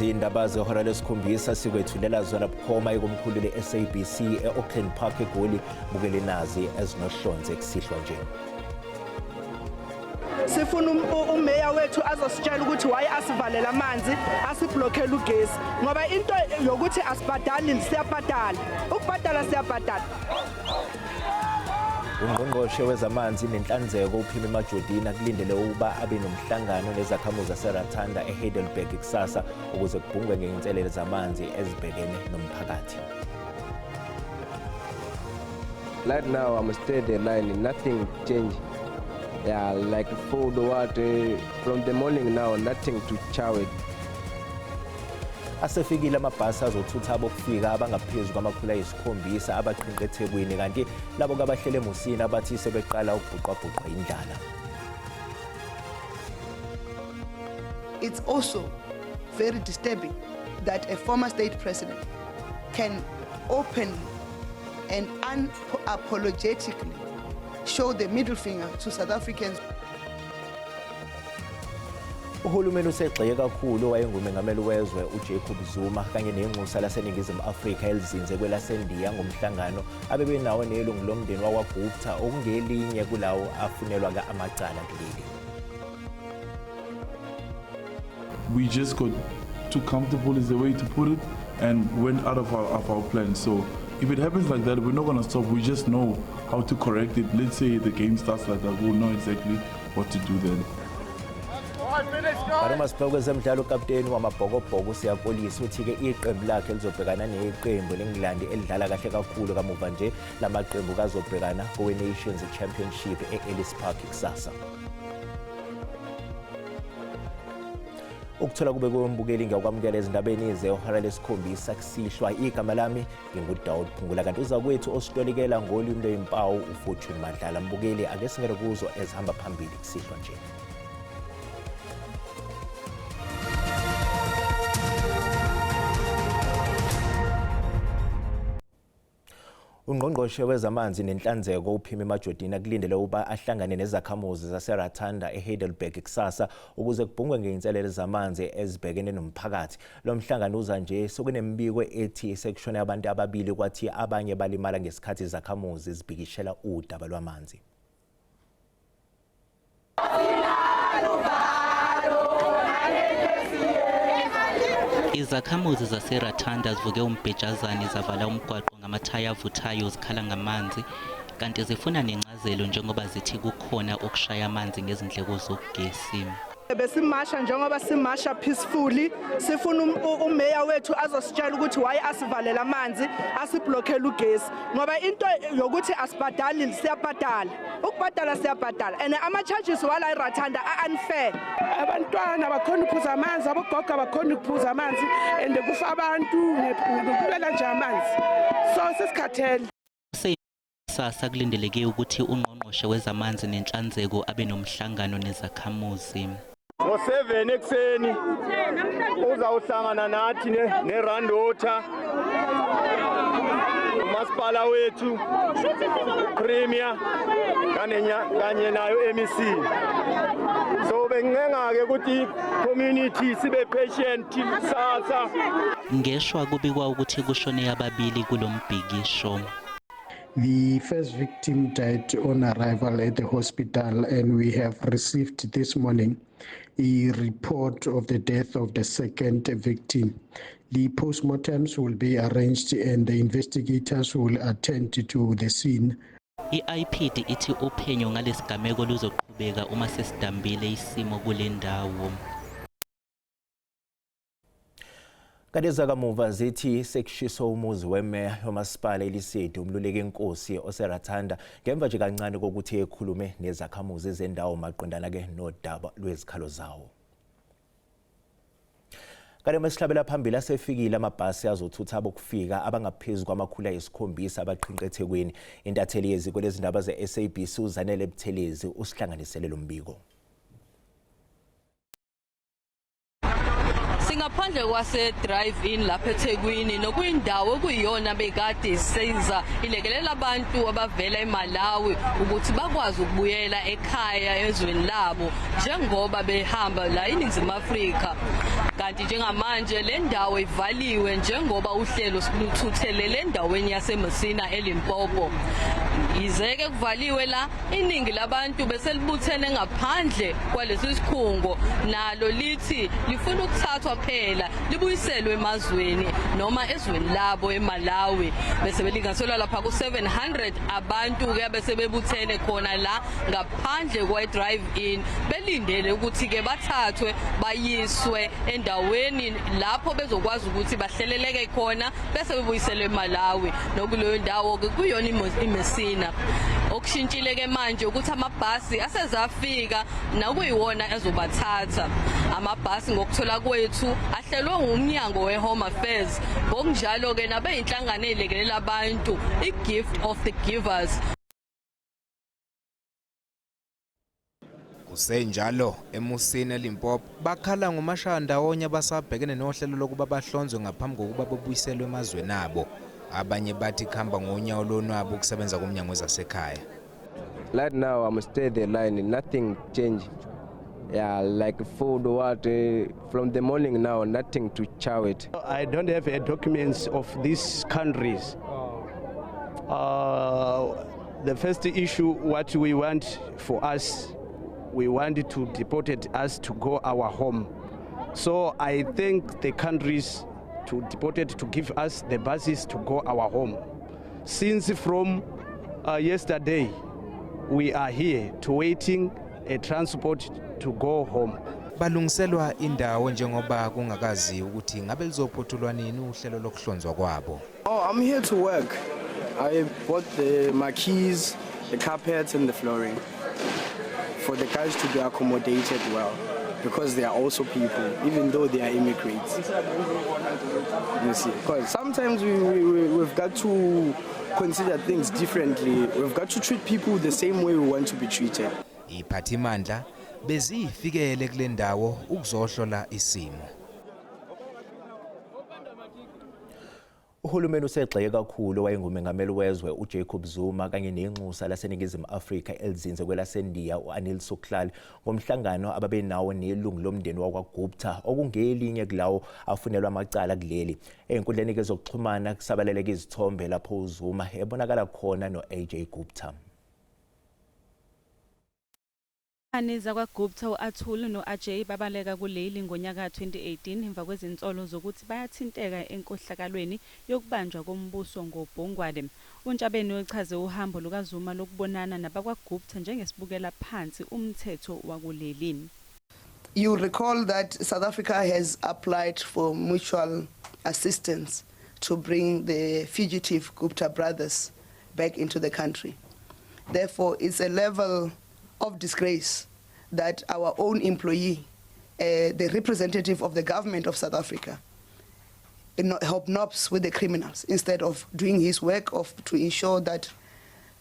lezi indaba zehora lesikhombisa sikwethulela zona bukhoma ikomkhulu le-SABC e-Auckland Park eGoli. Bukele nazi ezinohlonze kusihlwa nje. Sifuna umeya wethu azositshela ukuthi why asivalela amanzi asiblockela ugesi ngoba into yokuthi asibhadali siyabhadala ukubhadala siyabhadala. Ungqongqoshe wezamanzi nenhlanzeko uPhimi Majodina kulindele ukuba abe nomhlangano nezakhamuzi zaseRatanda eHeidelberg kusasa ukuze kubhungwe ngeinselele zamanzi ezibhekene nomphakathi. Right now I'm still the line, nothing changed. Yeah, like food, water, from the morning now, nothing to chow it. Asefikile amabhasi azothutha abokufika abangaphezulu kwama-7 abaqhinqa eThekwini kanti labo kabahlele eMusini abathi sebeqala ukubhuqabhuqa indlala. It's also very disturbing that a former state president can openly and unapologetically show the middle finger to South Africans. Uhulumeni usegxeke kakhulu wayengumengameli wezwe uJacob Zuma kanye nenxusa laseNingizimu Afrika elizinze kwelaseNdiya ngomhlangano abebenawo nelungu lomndeni wakwaGupta okungelinye kulawo afunelwa amacala kuleli. We just got too comfortable is the way to put it and went out of our plan. So if it happens like that, we're not going to stop. We just know how to correct it. Let's say the game starts like that, we'll know exactly what to do then. Baruma Sibhoko zemidlalo ukapteni wamabhokobhoko siyapolisa uthi ke iqembu lakhe lizobhekana neqembu leNgland elidlala kahle kakhulu kamuva nje lamaqembu kazobhekana kowe-Nations Championship e-Ellis Park kusasa. Ukuthola kube kombukeli ngiyakwamukela ezindabeni zehora lesikhombisa kusihlwa igama lami nginguDaud Phungula kanti uzakwethu ositolikela ngolimi lwezimpawu uFortune Madlala mbukeli ake singere kuzo ezihamba phambili kusihlwa nje. Ungqongqoshe wezamanzi nenhlanzeko uPhimi Majodina kulindele ukuba ahlangane nezakhamuzi zaseRatanda eHeidelberg kusasa ukuze kubhungwe ngeinselele zamanzi ezibhekene nomphakathi. Lo mhlangano uza nje sokunemibiko ethi sekushone abantu ababili kwathi abanye balimala ngesikhathi zakhamuzi zibhikishela udaba lwamanzi. Izakhamuzi zaseRatanda zivuke umbhejazane zavala umgwaqo ngamathaya avuthayo zikhala ngamanzi kanti zifuna nencazelo njengoba zithi kukhona okushaya amanzi ngezindleko zogesi. Besimasha njengoba simasha peacefully sifuna umeya wethu azositshela ukuthi why asivalela amanzi asiblockela ugesi ngoba into yokuthi asibhadali siyabhadala ukubhadala siyabhadala and ama charges wala eRatanda are unfair. Abantwana bakhona ukuphuza amanzi abogoga bakhona ukuphuza amanzi and kufa abantu ngempela nje amanzi so sesikhathele. Sasa kulindeleke ukuthi ungqongqoshe wezamanzi nenhlanzeko abe nomhlangano nezakhamuzi. Ngo7 ekseni uzawuhlangana nathi neRandota umasipala wethu Premier kanye nayo MEC. So bengingenga ke ukuthi community sibe patient sasa. Ngeshwa kubikwa ukuthi kushone ababili kulombhikisho. The first victim died on arrival at the hospital and we have received this morning a report of the death of the second victim. The postmortems will be arranged and the investigators will attend to the scene. I-IPD ithi uphenyo ngalesigameko luzoqhubeka uma sesidambile isimo kule ndawo. Kadeza kamuva zithi sekushiso umuzi wemeya yomasipala eLesedi umluleki inkosi oseRatanda ngemva nje kancane kokuthi ekhulume nezakhamuzi zendawo maqondana ke nodaba lwezikhalo zawo. Kade masihlabela phambili asefikile amabhasi azothutha abokufika abangaphezulu kwama-7 abaqhinqa eThekwini. Intatheli yeziko lezindaba ze-SABC uZanele Buthelezi usihlanganisele lo mbiko. Ngaphandle kwase drive-in lapha eThekwini nokuyindawo kuyiyona bekade isiza ilekelela abantu abavela eMalawi ukuthi bakwazi ukubuyela ekhaya ezweni labo njengoba behamba la eNingizimu Afrika. kanti njengamanje le ndawo ivaliwe njengoba uhlelo luthuthelele endaweni yaseMessina eLimpopo. Izeke kuvaliwe la iningi labantu beselibuthene ngaphandle kwalesi sikhungo nalo lithi lifuna ukuthathwa phela libuyiselwe emazweni noma ezweni labo eMalawi bese belinganiselwa lapha ku700 abantu ke bese bebuthene khona la ngaphandle kwa drive in belindele ukuthi ke bathathwe bayiswe endaweni lapho bezokwazi ukuthi bahleleleke khona bese bebuyiselwe eMalawi nokuleyo ndawo ke kuyona iMessina. Okushintshile ke manje ukuthi amabhasi asezafika nakuyiwona ezobathatha. Amabhasi ngokuthola kwethu ahlelwe ngumnyango weHome Affairs ngokunjalo ke nabe inhlangano elekelela abantu iGift of the Givers. Kusenjalo eMusina Limpopo bakhala ngomashaya ndawonye basabhekene nohlelo lokuba bahlonzwe ngaphambi kokuba bebuyiselwe emazweni abo. Abanye bathi khamba ngonyawo lonwabo ukusebenza komnyango wezasekhaya. Right now I'm stay the line, nothing change. Yeah, like food, water, from the morning now, nothing to chow it. I don't have documents of these countries. The first issue, what we want for us, we wanted to deport us to go our home. So I think the countries to deport it to give us the basis to go our home. Since from yesterday, we are here to waiting a transport to go home. Balungiselwa indawo njengoba kungakazi ukuthi ngabe lizophothulwa nini uhlelo lokuhlonzwa kwabo. Oh, I'm here to work. I bought the marquees, the carpets and the flooring for the guys to be accommodated well because they are also people, even though they are immigrants. You see, because sometimes we've got to consider things differently. We've got to treat people the same way we want to be treated. Iphathimandla bezifikele kule ndawo ukuzohlola isimo. Uhulumeni usegxeke kakhulu wayengumengameli wezwe uJacob Zuma kanye nenxusa laseNingizimu Afrika elizinze kwelaseNdiya uAnil Soklal ngomhlangano ababenawo nelungu lomndeni wakwaGupta okungelinye kulawo afunelwa amacala kuleli. Enkundleni kezokuxhumana kusabaleleka izithombe lapho uZuma ebonakala khona noAJ Gupta. Aniza kwaGupta uAtul noAjay babaleka kuleli ngonyaka 2018 emva kwezinsolo zokuthi bayathinteka enkohlakalweni yokubanjwa kombuso ngoBhongwale. uNtshabeni wechaze uhambo lukaZuma lokubonana nabakwaGupta njengesibukela phansi umthetho wakuleli. You recall that South Africa has applied for mutual assistance to bring the fugitive Gupta brothers back into the country. Therefore, it's a level of disgrace that our own employee, the representative of the government of South Africa, hobnobs with the criminals instead of doing his work to ensure that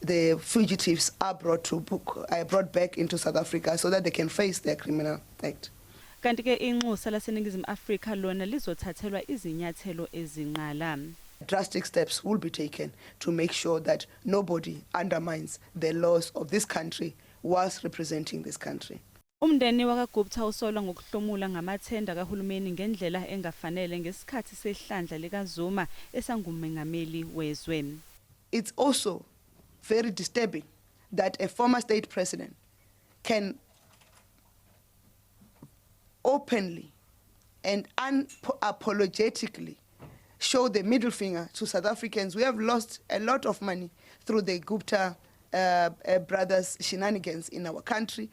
the fugitives are brought back into South Africa so that they can face their criminal act. Kanti ke inxusa laseNingizimu Afrika lona lizothathelwa izinyathelo ezinqala. Drastic steps will be taken to make sure that nobody undermines the laws of this country whilst representing this country. Umndeni wakaGupta usolwa ngokuhlomula ngamathenda kahulumeni ngendlela engafanele ngesikhathi sehlandla likaZuma esangumengameli wezwe. It's also very disturbing that a former state president can openly and unapologetically show the middle finger to South Africans. We have lost a lot of money through the Gupta brothers' shenanigans in our country.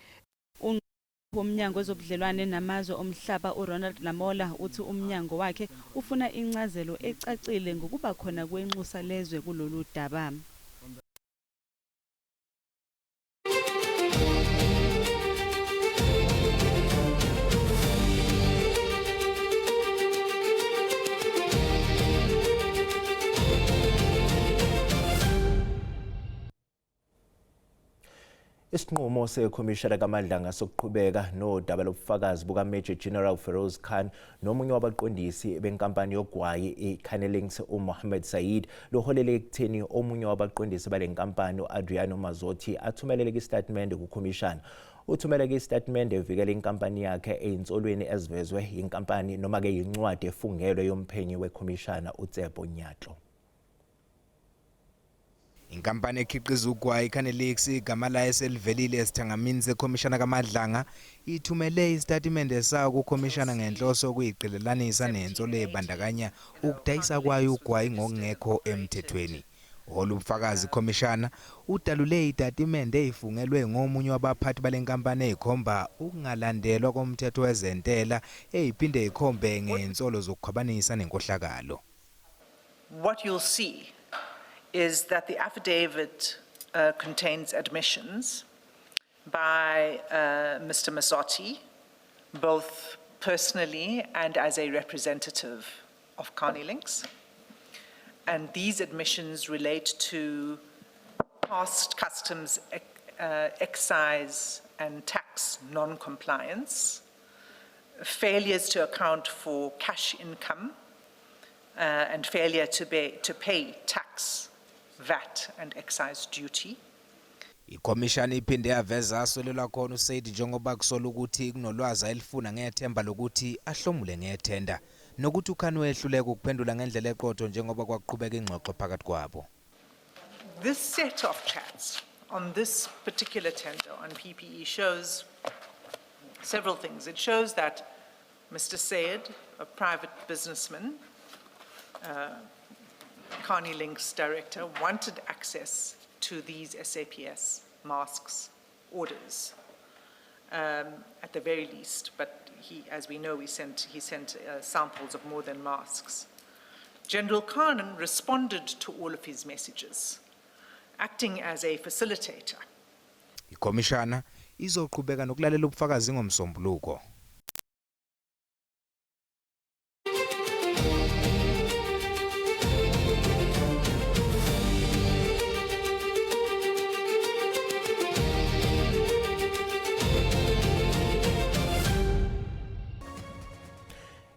Umnyango wezobudlelwane namazwe omhlaba uRonald Lamola uthi umnyango wakhe ufuna incazelo ecacile ngokuba khona kwenxusa lezwe kulolu daba. Isinqumo sekhomishana kaMadlanga sokuqhubeka nodaba lobufakazi buka Major General Feroz Khan nomunye wabaqondisi benkampani yogwayi iCannelings uMohammed Said loholele ekutheni omunye wabaqondisi balenkampani uAdriano Mazzotti athumelele istatement kukhomishana. Uthumele istatement evikela inkampani yakhe einsolweni ezivezwe inkampani noma ke incwadi efungelwe yomphenyi wekhomishana uTshepo Nyatlo. Inkampani ekhiqiza ugwayi iCanelex igama layo selivelile esithangamini sekhomishana kaMadlanga ithumele isitatimende sayo kukhomishana ngenhloso okuyiqelelanisa nensolo ebandakanya ukudayisa kwayo ugwayi ngokungekho emthethweni. Olubufakazi khomishana udalule isitatimende ezifungelwe ngomunye wabaphathi balenkampani ezikhomba ukungalandelwa komthetho wezentela eziphinde ikhombe ngensolo zokukhwabanisa nenkohlakalo. What you'll see is that the affidavit contains admissions by Mr. Mazzotti, both personally and as a representative of Carnelinks. And these admissions relate to past customs, excise and tax non-compliance, failures to account for cash income, and failure to pay tax, VAT and excise duty. Ikhomishana iphinde yaveza asolelwa khona uSaid njengoba kusola ukuthi kunolwazi elifuna ngethemba lokuthi ahlomule ngethenda nokuthi ukhani wehluleka ukuphendula ngendlela eqotho njengoba kwaqhubeka ingxoxo phakathi kwabo. This set of chats on this particular tender on PPE shows several things. It shows that Mr. Said, a private businessman, Carnelinks director, wanted access to these SAPS masks orders at the very least, but he, as we know, he sent samples of more than masks. General Carnan responded to all of his messages, acting as a facilitator. Ikhomishana izoqhubeka nokulalela ubufakazi ngomsombuluko.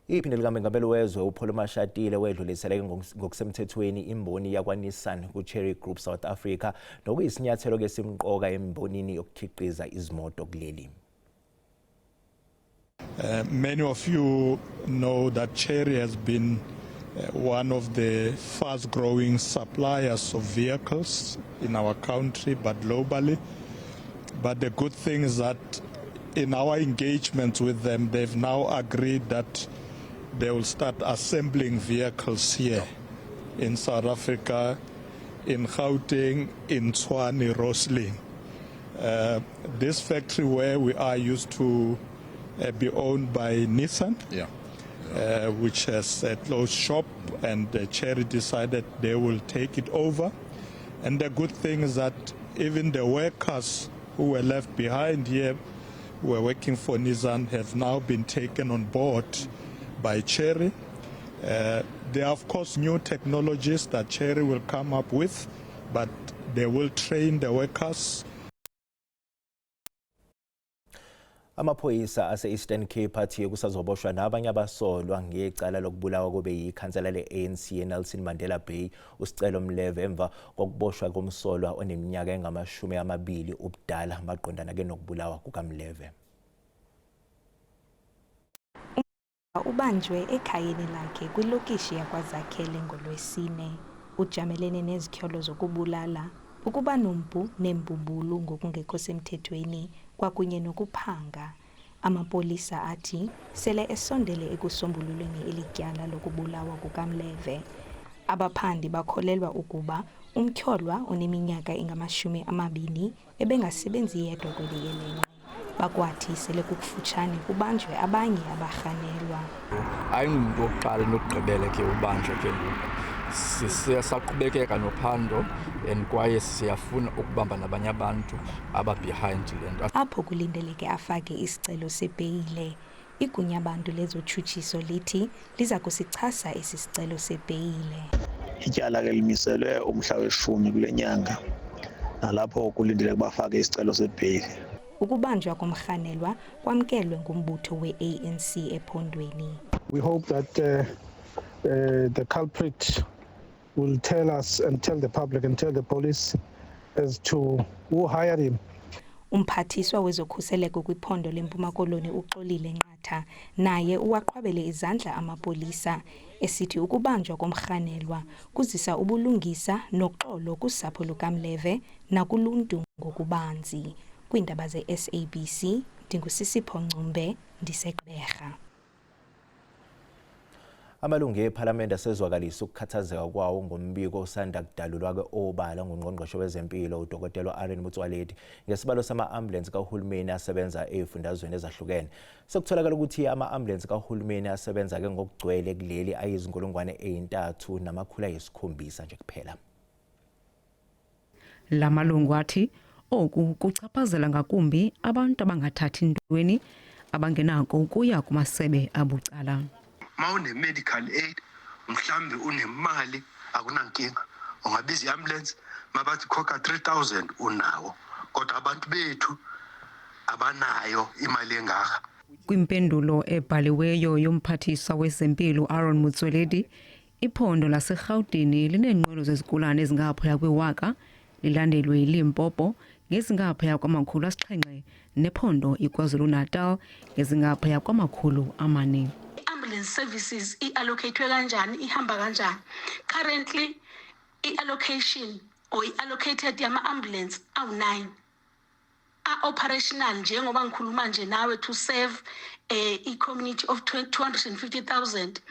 Iphinde likaMengameli wezwe uPaul Mashatile wedlulisele ngokusemthethweni imboni yakwaNissan kuCherry Group South Africa nokuyisinyathelo kesimqoka embonini yokukhiqiza izimoto kuleli. Many of you know that Cherry has been one of the fast-growing suppliers of vehicles in our country, but globally. But the good thing is that in our engagements with them, they've now agreed that they will start assembling vehicles here in South Africa, in Gauteng, in Tshwane, Roslyn. This factory where we are used to be owned by Nissan, which has a closed shop, and Cherry decided they will take it over. And the good thing is that even the workers who were left behind here, who were working for Nissan, have now been taken on board by Cherry. There are of course new technologies that Cherry will come up with, but they will train the workers. Amaphoyisa ase-Eastern Cape athiye kusazoboshwa nabanye abasolwa ngecala lokubulawa kobe yikhansela le-ANC Nelson Mandela Bay uSicelo Mleve emva kokuboshwa komsolwa oneminyaka engama-20 ubudala maqondana ke nokubulawa kukaMleve. Ubanjwe ekhayeni lakhe kwilokishi yakwaZakhele ngoLwesine. Ujamelene nezityholo zokubulala, ukuba nompu nembumbulu ngokungekho semthethweni kwakunye nokuphanga. Amapolisa athi sele esondele ekusombululweni elityala lokubulawa kukaMleve. Abaphandi bakholelwa ukuba umtyholwa oneminyaka engama-20 ebengasebenzi yedwa kweli yelenqe. Bakwathi sele kukufutshane kubanjwe abanye abarhanelwa. Ayingumntu wokuqala nokugqibela ke ubanjwe ke ngoku. Siyasaqhubekeka nophando and kwaye siyafuna ukubamba nabanye abantu aba-behind le nto. Apho kulindeleke afake isicelo sebheyile. Igunya abantu lezotshutshiso lithi liza kusichasa esi sicelo sebheyile. Ityala ke limiselwe umhla we-10 kule nyanga, nalapho kulindeleke bafake isicelo sebheyile. Ukubanjwa komrhanelwa kwamkelwe ngumbutho we-ANC ephondweni. We hope that the culprit will tell us and tell the public and tell the police as to who hired him. Umphathiswa wezokhuseleko kwiphondo leMpuma Koloni uXolile Nqatha naye uwaqhwabele izandla amapolisa esithi ukubanjwa komrhanelwa kuzisa ubulungisa noxolo kusapho lukaMleve nakuluntu ngokubanzi. Kwiindaba ze-SABC ndingusisipho Ncumbe ndiseGqeberha. Amalungu ePhalamende asezwakalisa ukukhathazeka kwawo ngombiko osanda kudalulwa ke-obala ngungqongqoshe wezempilo uDkt Aaron Motsoaledi ngesibalo sama-ambulensi kahulumeni asebenza ezifundazweni ezahlukene. Sekutholakala ukuthi ama-ambulensi kahulumeni asebenza ke ngokugcwele kuleli ayizinkulungwane 3,700 nje kuphela. La malungu athi oku kuchaphazela ngakumbi abantu abangathathi ntweni abangenako ukuya kumasebe abucala. Mawune medical aid mhlambe unemali akunankinga ungabiza iambulance mabathi khokha 3000 unawo kodwa abantu bethu abanayo imali engaka. Kwimpendulo ebhaliweyo yomphathiswa wezempilo Aaron Motsoaledi, iphondo laseGauteng lineenqwelo zezigulane ezingaphaya kwe-1,000 lilandelwe yiLimpopo ngezingaphaya kwama-700 nephondo iKwaZulu-Natal ngezingaphaya kwama-400. Ambulance services i-allocatwe kanjani, ihamba kanjani? Currently i-allocation or i-allocated yama-ambulance awu-9 a-operational njengoba ngikhuluma nje nawe to serve i-community of 250,000.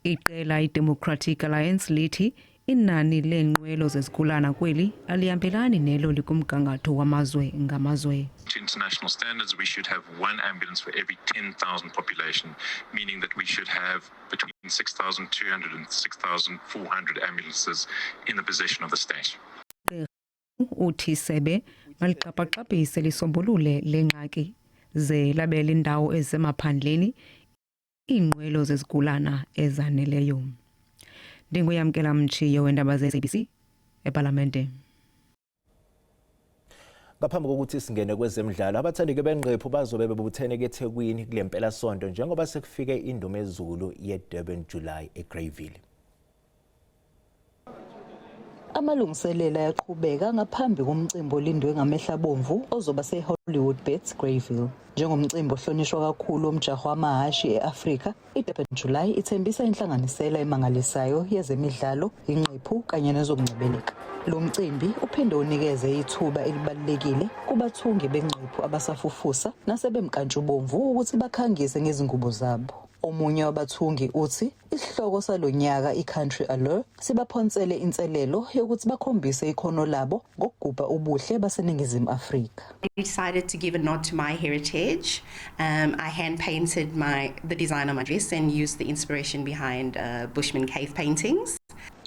Iqela i-Democratic Alliance lithi inani leenqwelo zezigulana kweli alihambelani nelo likumgangatho wamazwe ngamazwe. To international standards, we should have one ambulance for every 10,000 population, meaning that we should have between 6,200 and 6,400 ambulances in the possession of the state. Uthi sebe maliqaphaxaphise lisombulule lengxaki ze labele indawo ezisemaphandleni iinqwelo zezigulana ezaneleyo. Ndinguyamkela Mchiyo weendaba ze-SABC eParlamente. Ngaphambi kokuthi singene kwezemidlalo, abathandiki bengqephu bazobe bebuthene eThekwini kule mpela sonto njengoba sekufike indumezulu ye-Durban July eGreyville. Amalungiselelo ayaqhubeka ngaphambi komcimbi olindwe ngamehla bomvu ozoba seHollywood Bets Greyville. Njengomcimbi ohlonishwa kakhulu womjaho wamahashi eAfrika, iDurban July ithembisa inhlanganisela emangalisayo yezemidlalo, inqephu kanye nezokungcebeleka. Lo mcimbi uphinde unikeze ithuba elibalulekile kubathungi bengqephu abasafufusa nasebemkantshubomvu ukuthi bakhangise ngezingubo zabo. Omunye wabathungi uthi isihloko salonyaka iCountry Allure sibaphonsele inselelo yokuthi bakhombise ikhono labo ngokugubha ubuhle baseningizimu Afrika. I decided to give a nod to my heritage. I hand painted the design on my dress and used the inspiration behind Bushman cave paintings.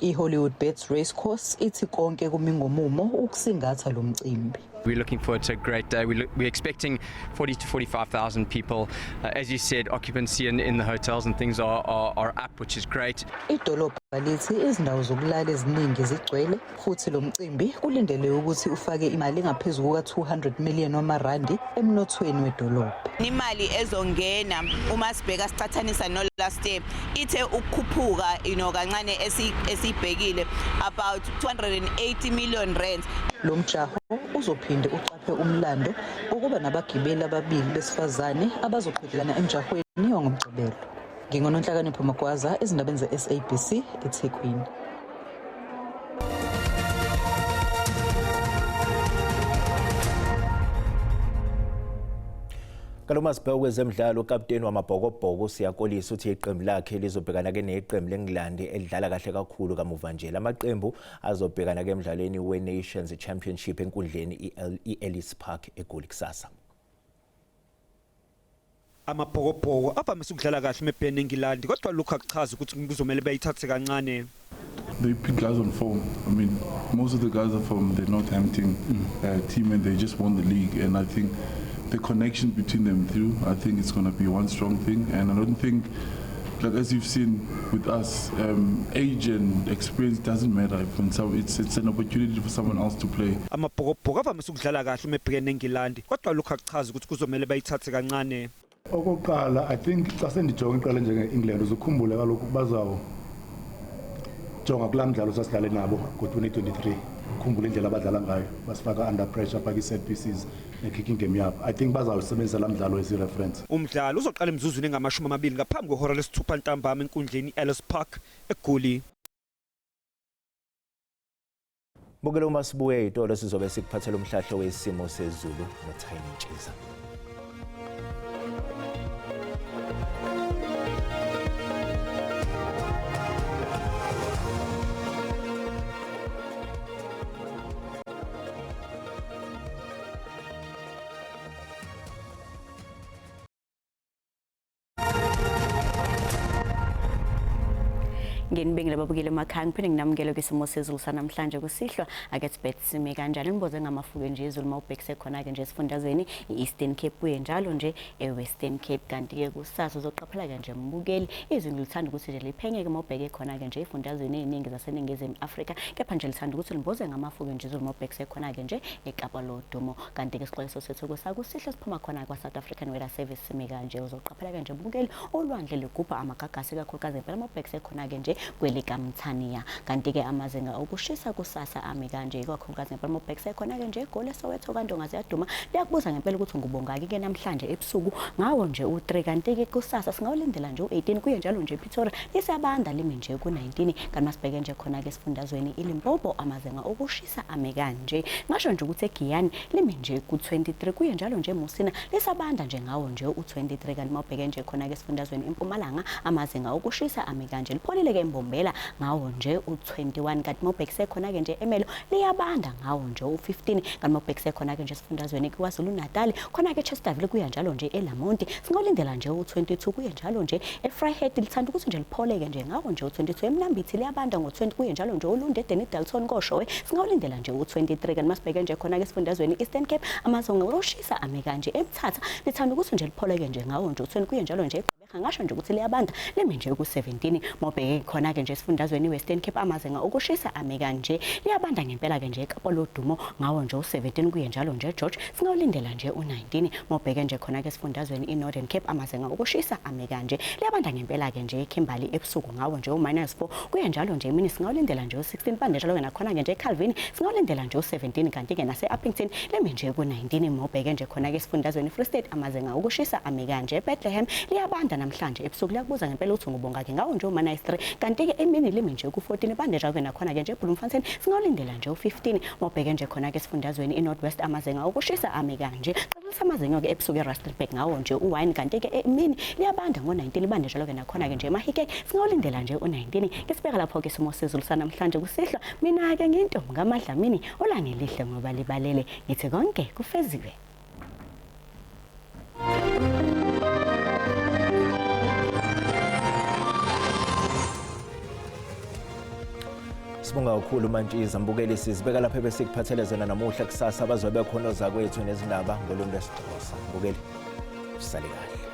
I-Hollywood Bets Racecourse ithi konke kumi ngomumo ukusingatha lo mcimbi. We're looking forward to a great day. We're expecting 40 to 45,000 people. As you said, occupancy in the hotels and things are up, which is great. Idolobha lithi izindawo zokulala eziningi zigcwele futhi lo mcimbi kulindele ukuthi ufake imali engaphezulu kuka-200 million wamarandi emnothweni wedolobha. Imali ezongena uma sibheka sicathanisa no last year ithe ukukhuphuka kancane esibhekile about 280 million rands. Lo mjaho uzophinde uqaphe umlando ukuba nabagibeli ababili besifazane abazoqhudelana emjahweni wangomgcibelo. Ngingononhlakanipho Magwaza ezindabeni ze-SABC eThekwini. Kaloma sibheke kwezemidlalo ukapteni wamabhokobhoko siyakolisa uthi iqembu lakhe lizobhekana ke neqembu leNgilandi elidlala kahle kakhulu kamuva nje. Lamaqembu azobhekana ke emidlalweni we-Nations Championship enkundleni i-Ellis Park eGoli kusasa. Amabhokobhoko avamise ukudlala kahle mebhekene neNgilandi kodwa lokhu akuchaza ukuthi kuzomela bayithathe kancane. They pick guys on form. I mean, most of the guys are from the Northampton team and they just won the league, and I think the connection between them two, I think it's going to be one strong thing. And I don't think, like as you've seen with us, age and experience doesn't matter. It's an opportunity for someone else to play. Amabhokobhoko avamise ukudlala kahle mebhekene neNgilandi kodwa lokhu akuchaza ukuthi kuzomela bayithathe kancane. Okokuqala, I think xa sendijonga iqela njenge-England uzukhumbule kaloku jonga kulamdlalo sasidlale nabo ngo2023 ukhumbula indlela abadlala ngayo basifaka under pressure phaka iset pieces nekicking game yabo I think bazawusebenzisa lamdlalo as reference. Umdlalo uzoqala emizuzwini engama20 ngaphambi kwehora lesithupha ntambama enkundleni Ellis Park eGoli. Bukela uma sibuye itolo sizobe sikuphathela umhlahlo wesimo sezulu noThayini Ntshiza. Nginibengele babukile emakhaya ngiphinde nginamukele kwisimo sezulu sanamhlanje kusihlwa ake sibheke sime kanjani niboze ngamafuke nje izulu mawubhekise khona ke nje esifundazweni iEastern Cape kuye njalo nje eWestern Cape kanti ke kusasa uzoqaphela ke nje mbukeli izinto lithanda ukuthi nje liphenyeke mawubheke khona ke nje efundazweni eziningi zaseningizimu Afrika kepha nje lithanda ukuthi liboze ngamafuke nje izulu mawubhekise khona ke nje eKapa lodumo kanti ke isixwayiso sethu kusakusihlwa siphuma khona kwa South African Weather Service sime kanje uzoqaphela ke nje mbukeli olwandle ligubha amagagasi kakhulukazi phela mawubhekise khona ke nje kwelikaMthaniya kanti ke amazinga okushisa kusasa ame kanje ikakhulukazi ngempela mobhekise khona ke nje eGoli Soweto kaNdonga ziyaduma liyakubuza ngempela ukuthi ngubongaki ke namhlanje ebusuku ngawo nje u3 kanti ke kusasa singawulindela nje u18 kuye njalo nje ePretoria lisabanda limi nje ku19 kanti masibheke nje khona ke esifundazweni iLimpopo amazinga okushisa ame kanje ngasho nje ukuthi eGiyani limi nje ku23 kuye njalo nje eMusina lisabanda nje ngawo nje u23 kanti mawubheke nje khona ke esifundazweni eMpumalanga amazinga okushisa ame kanje lipholile ke Mbombela ngawo nje u21 kanti mobhekise khona ke nje eMelo liyabanda ngawo nje u15 kanti mobhekise khona ke nje esifundazweni kwaZulu Natal khona ke Chesterville kuya njalo nje eLamonti singolindela nje u22 kuya njalo nje eFryhead lithanda ukuthi nje lipholeke nje ngawo nje u22 eMnambithi liyabanda ngo20 kuya njalo nje uLunde Denny Dalton Koshowe singolindela nje u23 kanti masibheke nje khona ke esifundazweni Eastern Cape amazonga oshisa ame kanje eMthatha lithanda ukuthi nje lipholeke nje ngawo nje u20 kuya njalo nje ngasho nje ukuthi liyabanda limi nje ku17 mobheke khona ke nje esifundazweni iWestern Cape amazinga okushisa ame kanje liyabanda ngempela ke nje eKapa lodumo ngawo nje u17 kuye njalo nje George singawulindela nje u19 mobheke nje khona ke esifundazweni iNorthern Cape amazinga okushisa ame kanje liyabanda ngempela ke nje eKimberley ebusuku ngawo nje u-4 kuye njalo nje emini singawulindela nje u16 bande njalo ke nakhona ke nje eCalvin singawulindela nje u17 kanti ke nase-Uppington limi nje ku19 mobheke nje khona ke esifundazweni Free State amazinga okushisa ame kanje eBethlehem liyabanda namhlanje ebusuku liyakubuza ngempela ukuthi ngubongaki ngawo nje u-3 kanti ke emini limi nje ku14 bande njalo nakhona ke nje eBloemfontein singawulindela nje u15 mobheke nje khona ke esifundazweni iNorthwest amazinga okushisa ame kanje amazinga ke ebusuku eRustenburg ngawo nje u1 kanti ke emini liyabanda ngo19 bande njalo ke nakhona ke nje eMahikeng singawulindela nje u19 ngesibeka lapho ke isimo sezulu sanamhlanje kusihlwa mina ke ngintombi kaMadlamini olangelihle ngoba libalele ngithi konke kufeziwe. Sibonga kakhulu Mantshiza mbukeli sizibeka lapha besikuphathelezana namuhla kusasa bazobe khona ozakwethu nezindaba ngoluntu lwesiXhosa mbukeli usale kahle.